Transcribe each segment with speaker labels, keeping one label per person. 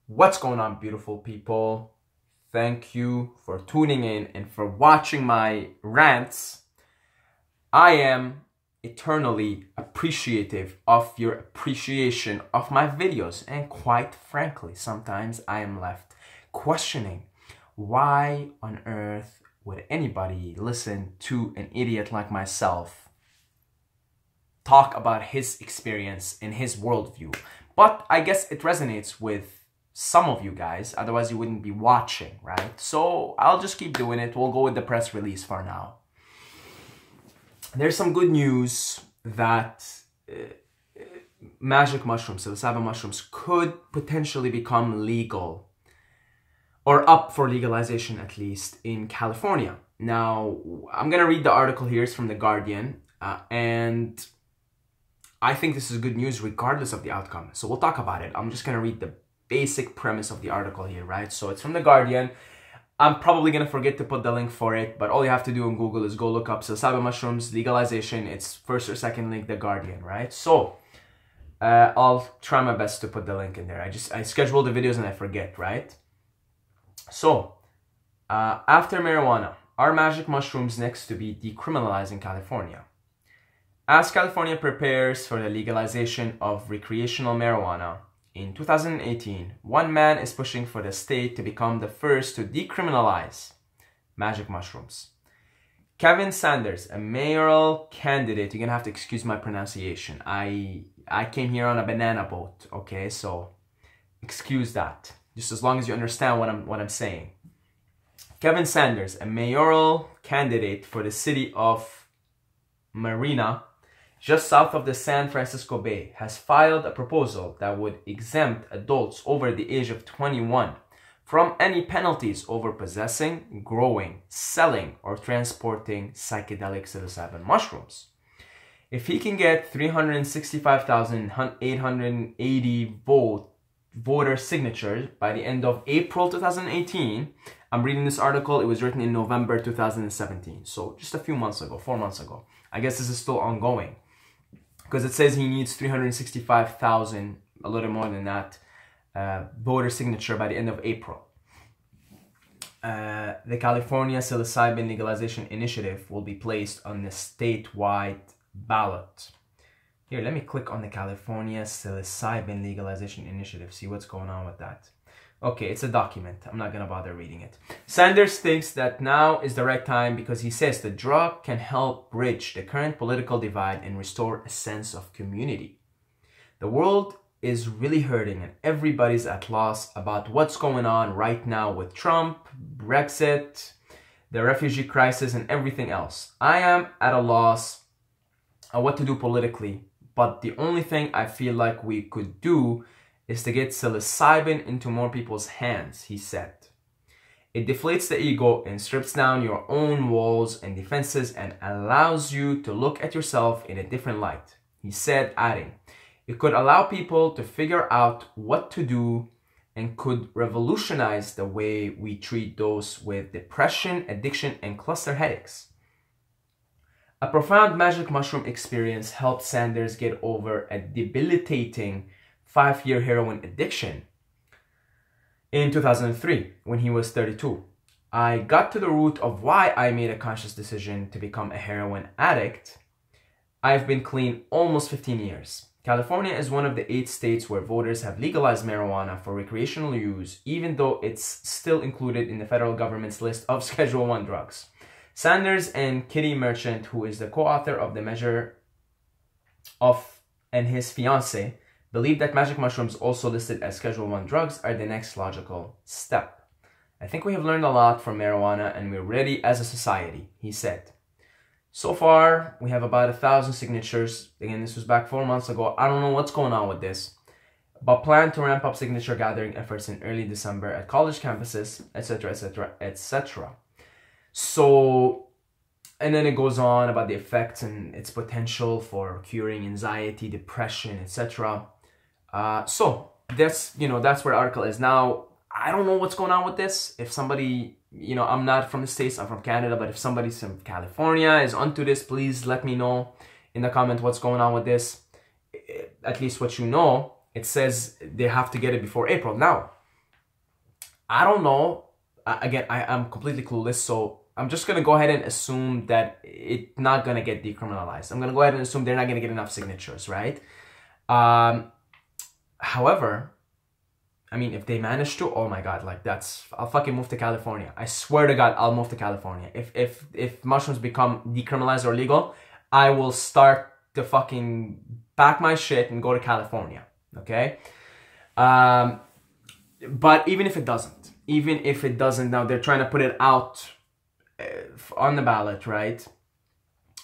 Speaker 1: What's going on, beautiful people? Thank you for tuning in and for watching my rants. I am eternally appreciative of your appreciation of my videos, and quite frankly, sometimes I am left questioning why on earth would anybody listen to an idiot like myself talk about his experience and his worldview. But I guess it resonates with some of you guys, otherwise you wouldn't be watching, right? So I'll just keep doing it. We'll go with the press release for now. There's some good news that magic mushrooms, psilocybin mushrooms, could potentially become legal, or up for legalization at least, in California. Now, I'm gonna read the article here. It's from The Guardian, and I think this is good news regardless of the outcome. So we'll talk about it. I'm just gonna read the basic premise of the article here, right? So it's from The Guardian. I'm probably gonna forget to put the link for it, but all you have to do on Google is go look up psilocybin mushrooms legalization. It's first or second link, The Guardian, right? So I'll try my best to put the link in there. I schedule the videos and I forget, right? So after marijuana, are magic mushrooms next to be decriminalized in California? As California prepares for the legalization of recreational marijuana, in 2018, one man is pushing for the state to become the first to decriminalize magic mushrooms. Kevin Sanders, a mayoral candidate, you're gonna have to excuse my pronunciation. I came here on a banana boat, okay? So excuse that. Just as long as you understand what I'm saying. Kevin Sanders, a mayoral candidate for the city of Marina, just south of the San Francisco Bay, has filed a proposal that would exempt adults over the age of 21 from any penalties over possessing, growing, selling, or transporting psychedelic psilocybin mushrooms. If he can get 365,880 voter signatures by the end of April 2018, I'm reading this article, it was written in November 2017, so just a few months ago, 4 months ago. I guess this is still ongoing, because it says he needs 365,000, a little more than that, voter signature by the end of April. The California Psilocybin Legalization Initiative will be placed on the statewide ballot. Here, let me click on the California Psilocybin Legalization Initiative, see what's going on with that. Okay, it's a document. I'm not going to bother reading it. Sanders thinks that now is the right time because he says the drug can help bridge the current political divide and restore a sense of community. The world is really hurting and everybody's at loss about what's going on right now with Trump, Brexit, the refugee crisis, and everything else. I am at a loss on what to do politically, but the only thing I feel like we could do is to get psilocybin into more people's hands, he said. It deflates the ego and strips down your own walls and defenses and allows you to look at yourself in a different light, he said, adding, it could allow people to figure out what to do and could revolutionize the way we treat those with depression, addiction, and cluster headaches. A profound magic mushroom experience helped Sanders get over a debilitating 5-year heroin addiction in 2003 when he was 32. I got to the root of why I made a conscious decision to become a heroin addict. I've been clean almost 15 years. California is one of the 8 states where voters have legalized marijuana for recreational use, even though it's still included in the federal government's list of Schedule 1 drugs. Sanders and Kitty Merchant, who is the co-author of the measure and his fiancée, believe that magic mushrooms, also listed as Schedule 1 drugs, are the next logical step. I think we have learned a lot from marijuana and we're ready as a society, he said. So far, we have about 1,000 signatures. Again, this was back 4 months ago. I don't know what's going on with this, but plan to ramp up signature gathering efforts in early December at college campuses, etc., etc., etc. So, and then it goes on about the effects and its potential for curing anxiety, depression, etc. So that's where the article is. Now, I don't know what's going on with this. If somebody, I'm not from the States, I'm from Canada, but if somebody from California is onto this, please let me know in the comment what's going on with this. At least what you know, it says they have to get it before April. Now, I don't know. Again, I'm completely clueless, so I'm just gonna go ahead and assume that it's not gonna get decriminalized. I'm gonna go ahead and assume they're not gonna get enough signatures, right? However, I mean, if they manage to, oh my God, like I'll fucking move to California. I swear to God, I'll move to California. If mushrooms become decriminalized or legal, I will start to fucking pack my shit and go to California, okay? But even if it doesn't, now they're trying to put it out on the ballot, right?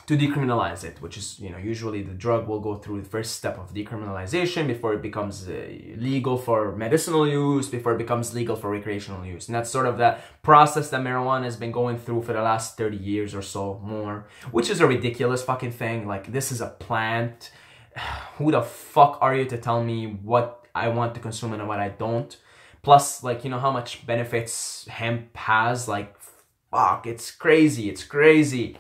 Speaker 1: To decriminalize it, which is, you know, usually the drug will go through the first step of decriminalization before it becomes legal for medicinal use, before it becomes legal for recreational use. And that's sort of the process that marijuana has been going through for the last 30 years or so more, which is a ridiculous fucking thing. Like, this is a plant. Who the fuck are you to tell me what I want to consume and what I don't? Plus, like, you know how much benefits hemp has? Like, fuck, it's crazy. It's crazy.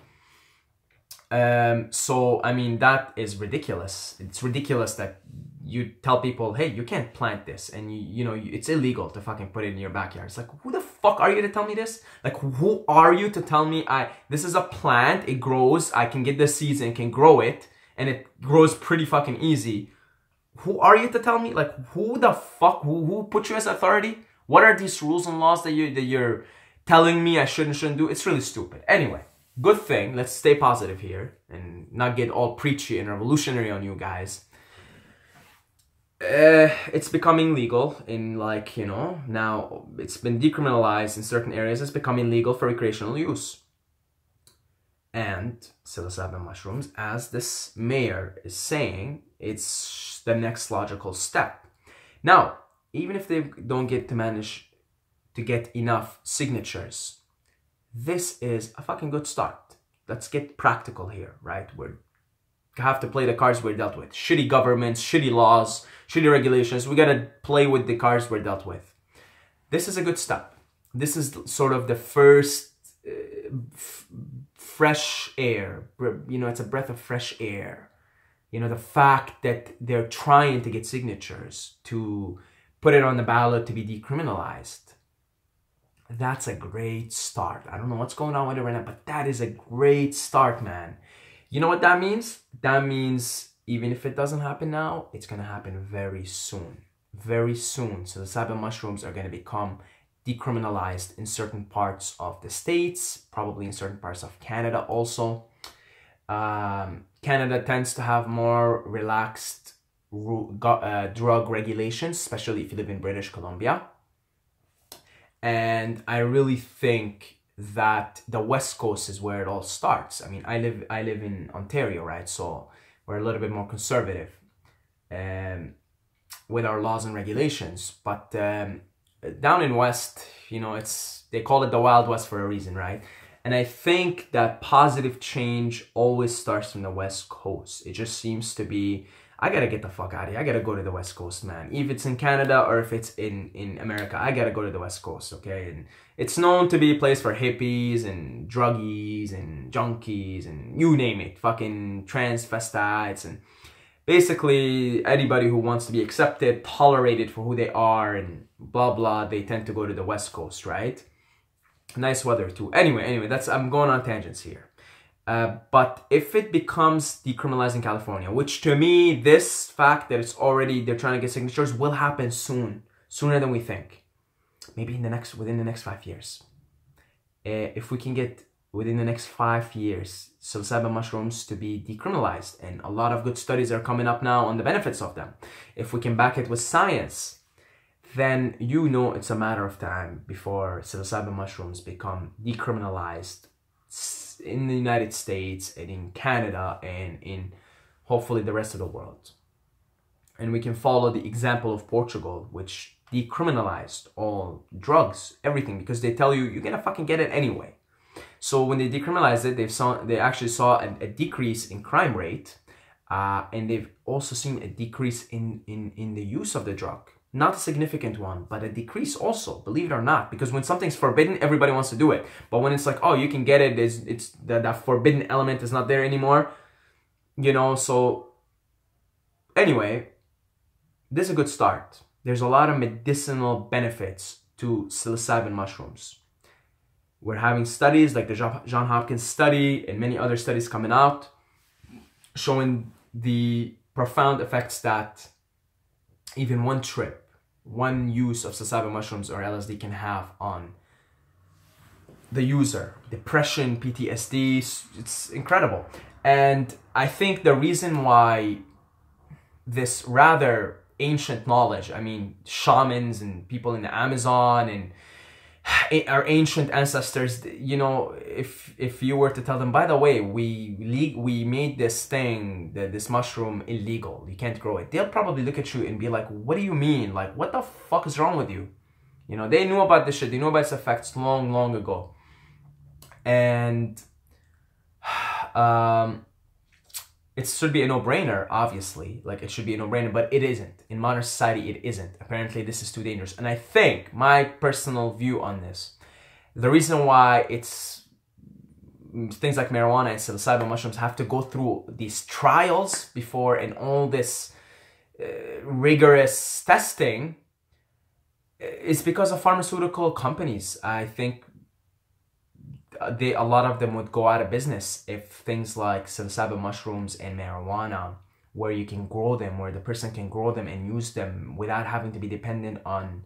Speaker 1: So, I mean, that is ridiculous. It's ridiculous that you tell people, hey, you can't plant this, and you know, it's illegal to fucking put it in your backyard. It's like, who the fuck are you to tell me this? Like, who are you to tell me this is a plant, it grows, I can get the seeds and can grow it, and it grows pretty fucking easy. Who are you to tell me? Like, who the fuck, who put you as authority? What are these rules and laws that you're telling me I shouldn't do? It's really stupid. Anyway. Good thing, let's stay positive here and not get all preachy and revolutionary on you guys. It's becoming legal in, like, you know, now it's been decriminalized in certain areas. It's becoming legal for recreational use. And psilocybin mushrooms, as this mayor is saying, it's the next logical step. Now, even if they don't get to manage to get enough signatures, this is a fucking good start. Let's get practical here, right? We have to play the cards we're dealt with. Shitty governments, shitty laws, shitty regulations. We gotta play with the cards we're dealt with. This is a good step. This is sort of the first fresh air. You know, it's a breath of fresh air. You know, the fact that they're trying to get signatures to put it on the ballot to be decriminalized. That's a great start. I don't know what's going on with it right now, but that is a great start, man. You know what that means? That means even if it doesn't happen now, it's going to happen very soon. Very soon. So the psilocybin mushrooms are going to become decriminalized in certain parts of the States, probably in certain parts of Canada also. Canada tends to have more relaxed drug regulations, especially if you live in British Columbia. And I really think that the West Coast is where it all starts. I mean, I live in Ontario, right? So we're a little bit more conservative with our laws and regulations. But down in West, you know, they call it the Wild West for a reason, right? And I think that positive change always starts from the West Coast. It just seems to be, I gotta get the fuck out of here. I gotta go to the West Coast, man. If it's in Canada or if it's in America, I gotta go to the West Coast, okay? And it's known to be a place for hippies and druggies and junkies and you name it. Fucking transvestites and basically anybody who wants to be accepted, tolerated for who they are and blah, blah, they tend to go to the West Coast, right? Nice weather too. Anyway, I'm going on tangents here. But if it becomes decriminalized in California, which to me, this fact that they're trying to get signatures will happen soon, sooner than we think. Maybe within the next 5 years. If we can get within the next 5 years, psilocybin mushrooms to be decriminalized, and a lot of good studies are coming up now on the benefits of them. If we can back it with science, then you know it's a matter of time before psilocybin mushrooms become decriminalized in the United States and in Canada and in hopefully the rest of the world. And we can follow the example of Portugal, which decriminalized all drugs, everything, because they tell you you're gonna fucking get it anyway. So when they decriminalized it, they actually saw a decrease in crime rate, and they've also seen a decrease in the use of the drug. Not a significant one, but a decrease also, believe it or not. Because when something's forbidden, everybody wants to do it. But when it's like, oh, you can get it, it's that forbidden element is not there anymore. You know, so anyway, this is a good start. There's a lot of medicinal benefits to psilocybin mushrooms. We're having studies like the John Hopkins study and many other studies coming out showing the profound effects that even one trip, one use of psilocybin mushrooms or LSD can have on the user. Depression, PTSD, it's incredible. And I think the reason why this rather ancient knowledge, I mean, shamans and people in the Amazon and our ancient ancestors, you know, if you were to tell them, by the way, we made this thing, this mushroom, illegal, you can't grow it, they'll probably look at you and be like, what do you mean? Like, what the fuck is wrong with you? You know, they knew about this shit, they knew about its effects long ago. And it should be a no-brainer, obviously. Like, it should be a no-brainer, but it isn't. In modern society, it isn't. Apparently, this is too dangerous. And I think, my personal view on this, the reason why it's things like marijuana and psilocybin mushrooms have to go through these trials before and all this rigorous testing is because of pharmaceutical companies. I think a lot of them would go out of business if things like psilocybin mushrooms and marijuana, where you can grow them, where the person can grow them and use them without having to be dependent on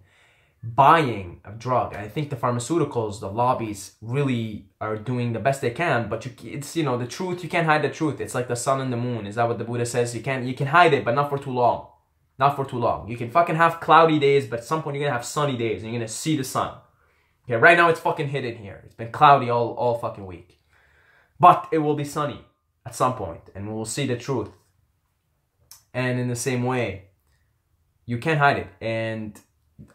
Speaker 1: buying a drug. I think the pharmaceuticals, the lobbies, really are doing the best they can, but it's, you know, the truth, you can't hide the truth. It's like the sun and the moon. Is that what the Buddha says? You can hide it, but not for too long. Not for too long. You can fucking have cloudy days, but at some point you're gonna have sunny days and you're gonna see the sun. Okay, right now it's fucking hidden here. It's been cloudy all fucking week. But it will be sunny at some point and we will see the truth. And in the same way, you can't hide it. And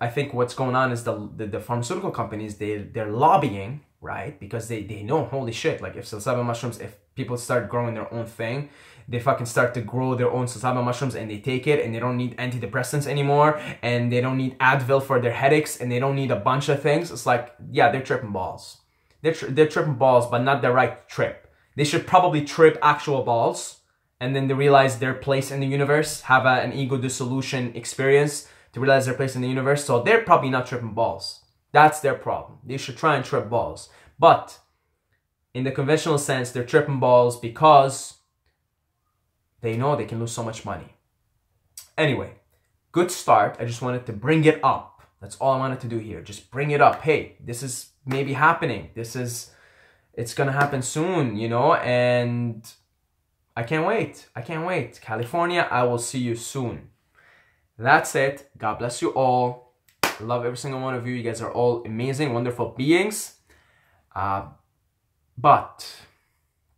Speaker 1: I think what's going on is the pharmaceutical companies, they're lobbying, right? Because they know, holy shit, like if psilocybin mushrooms, if people start growing their own thing, they fucking start to grow their own psilocybin mushrooms and they take it and they don't need antidepressants anymore and they don't need Advil for their headaches and they don't need a bunch of things. It's like, yeah, they're tripping balls. They're tripping balls, but not the right trip. They should probably trip actual balls and then they realize their place in the universe, have an ego dissolution experience to realize their place in the universe. So they're probably not tripping balls. That's their problem. They should try and trip balls. But in the conventional sense, they're tripping balls because they know they can lose so much money. Anyway, good start. I just wanted to bring it up. That's all I wanted to do here. Just bring it up. Hey, this is maybe happening. It's gonna happen soon, you know, and I can't wait. I can't wait. California, I will see you soon. That's it. God bless you all. I love every single one of you. You guys are all amazing, wonderful beings. But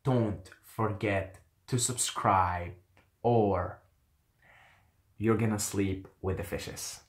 Speaker 1: don't forget to subscribe or you're gonna sleep with the fishes.